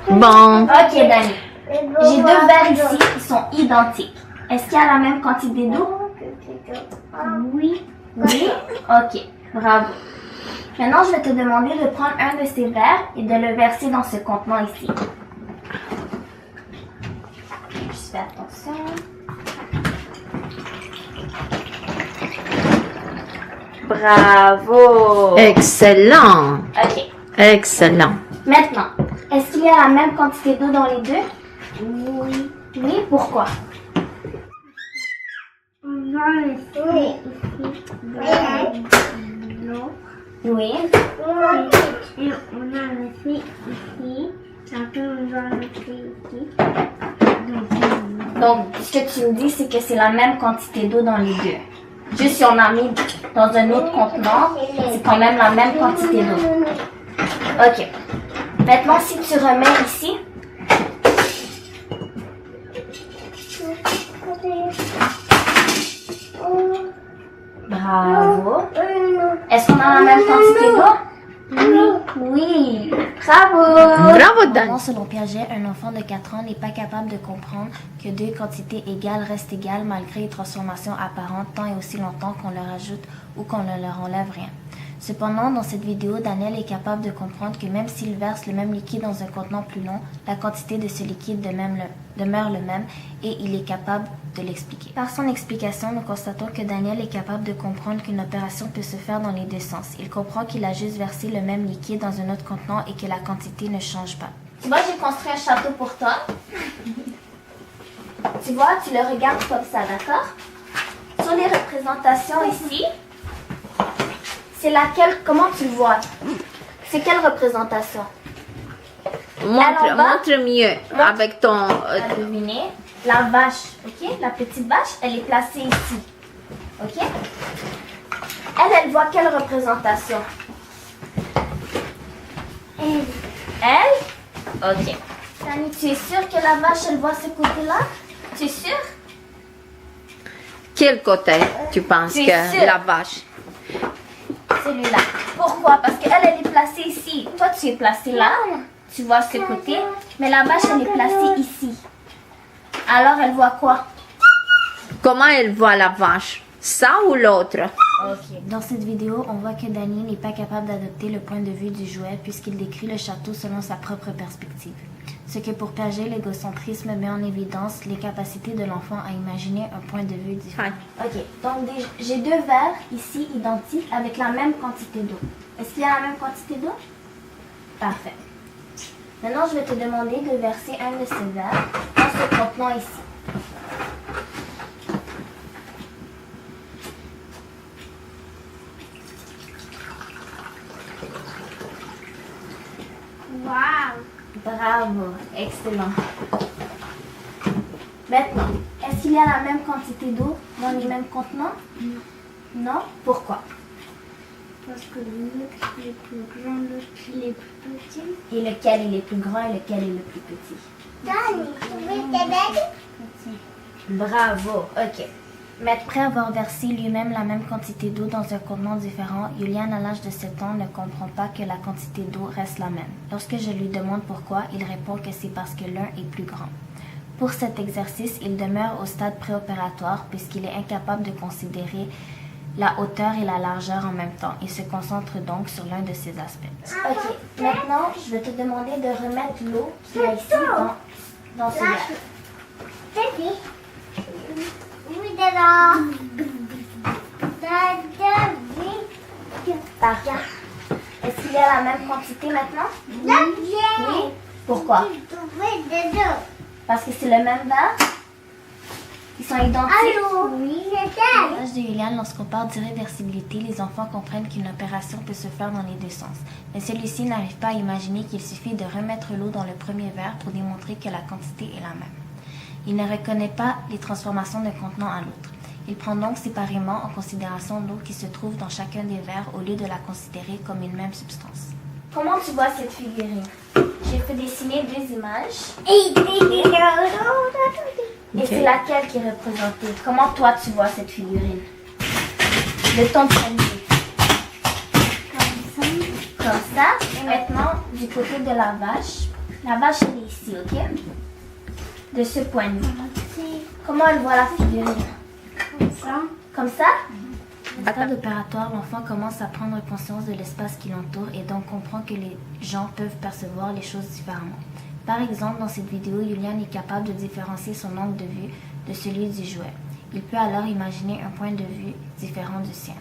Bon. Ok, Dani. J'ai deux verres ici qui sont identiques. Est-ce qu'il y a la même quantité d'eau? Oui. Oui? Ok, bravo. Maintenant, je vais te demander de prendre un de ces verres et de le verser dans ce contenant ici. Juste fais attention. Bravo! Excellent. Ok. Excellent. Maintenant, est-ce qu'il y a la même quantité d'eau dans les deux? Oui. Oui, pourquoi? On va laisser ici de l'eau. Oui. Et on a laissé ici. Après, on va laisser ici. Donc, ce que tu me dis, c'est que c'est la même quantité d'eau dans les deux. Juste si on a mis dans un autre contenant, c'est quand même la même quantité d'eau. Ok. Maintenant, si tu remets ici, bravo. Est-ce qu'on a la même quantité d'eau? Oui. Bravo. Bravo, Dan. Selon Piaget, un enfant de 4 ans n'est pas capable de comprendre que deux quantités égales restent égales malgré les transformations apparentes tant et aussi longtemps qu'on leur ajoute ou qu'on ne leur enlève rien. Cependant, dans cette vidéo, Daniel est capable de comprendre que même s'il verse le même liquide dans un contenant plus long, la quantité de ce liquide demeure le même et il est capable de l'expliquer. Par son explication, nous constatons que Daniel est capable de comprendre qu'une opération peut se faire dans les deux sens. Il comprend qu'il a juste versé le même liquide dans un autre contenant et que la quantité ne change pas. Tu vois, j'ai construit un château pour toi. Tu vois, tu le regardes comme ça, d'accord? Sur les représentations ici, c'est laquelle, comment tu le vois? C'est quelle représentation? Montre mieux avec ton... À deviner. La vache, ok? La petite vache, elle est placée ici. Ok? Elle voit quelle représentation? Elle? Ok. Tani, tu es sûre que la vache, elle voit ce côté-là? Tu es sûre? Quel côté tu penses Tu es que sûre? la vache? Celui-là. Pourquoi? Parce qu'elle, elle est placée ici. Toi, tu es placé là. Tu vois ce côté. Mais la vache, elle est placée ici. Alors, elle voit quoi? Comment elle voit la vache? Ça ou l'autre? Ok. Dans cette vidéo, on voit que Danny n'est pas capable d'adopter le point de vue du jouet puisqu'il décrit le château selon sa propre perspective. Ce que pour Piaget, l'égocentrisme met en évidence les capacités de l'enfant à imaginer un point de vue différent. Ok, donc j'ai deux verres ici identiques avec la même quantité d'eau. Est-ce qu'il y a la même quantité d'eau? Parfait. Maintenant, je vais te demander de verser un de ces verres dans ce contenant ici. Wow. Bravo, excellent. Maintenant, est-ce qu'il y a la même quantité d'eau dans les mêmes contenants? Non. Non? Pourquoi? Parce que l'autre il est plus grand, l'autre il est plus petit. Et lequel est le plus grand et lequel est le plus petit? Petit. Bravo, ok. Mais après avoir versé lui-même la même quantité d'eau dans un contenant différent, Julian, à l'âge de 7 ans, ne comprend pas que la quantité d'eau reste la même. Lorsque je lui demande pourquoi, il répond que c'est parce que l'un est plus grand. Pour cet exercice, il demeure au stade préopératoire puisqu'il est incapable de considérer la hauteur et la largeur en même temps. Il se concentre donc sur l'un de ces aspects. Ok, maintenant, je vais te demander de remettre l'eau qu'il y a ici dans ce verre. Oui, dedans. Parfait. Est-ce qu'il y a la même quantité maintenant? Oui. Pourquoi? Parce que c'est le même verre? Ils sont identiques? Oui, À l'âge de Julian, lorsqu'on parle d'irréversibilité, les enfants comprennent qu'une opération peut se faire dans les deux sens. Mais celui-ci n'arrive pas à imaginer qu'il suffit de remettre l'eau dans le premier verre pour démontrer que la quantité est la même. Il ne reconnaît pas les transformations d'un contenant à l'autre. Il prend donc séparément en considération l'eau qui se trouve dans chacun des verres au lieu de la considérer comme une même substance. Comment tu vois cette figurine? J'ai fait dessiner deux images. Et c'est laquelle qui est représentée? Comment toi tu vois cette figurine? De ton point de vue. Comme ça. Et maintenant, du du côté de la vache. La vache, elle est ici, ok? De ce point de vue. Comment elle voit la figurine? Comme ça. Comme ça? Au stade opératoire, l'enfant commence à prendre conscience de l'espace qui l'entoure et donc comprend que les gens peuvent percevoir les choses différemment. Par exemple, dans cette vidéo, Julian est capable de différencier son angle de vue de celui du jouet. Il peut alors imaginer un point de vue différent du sien.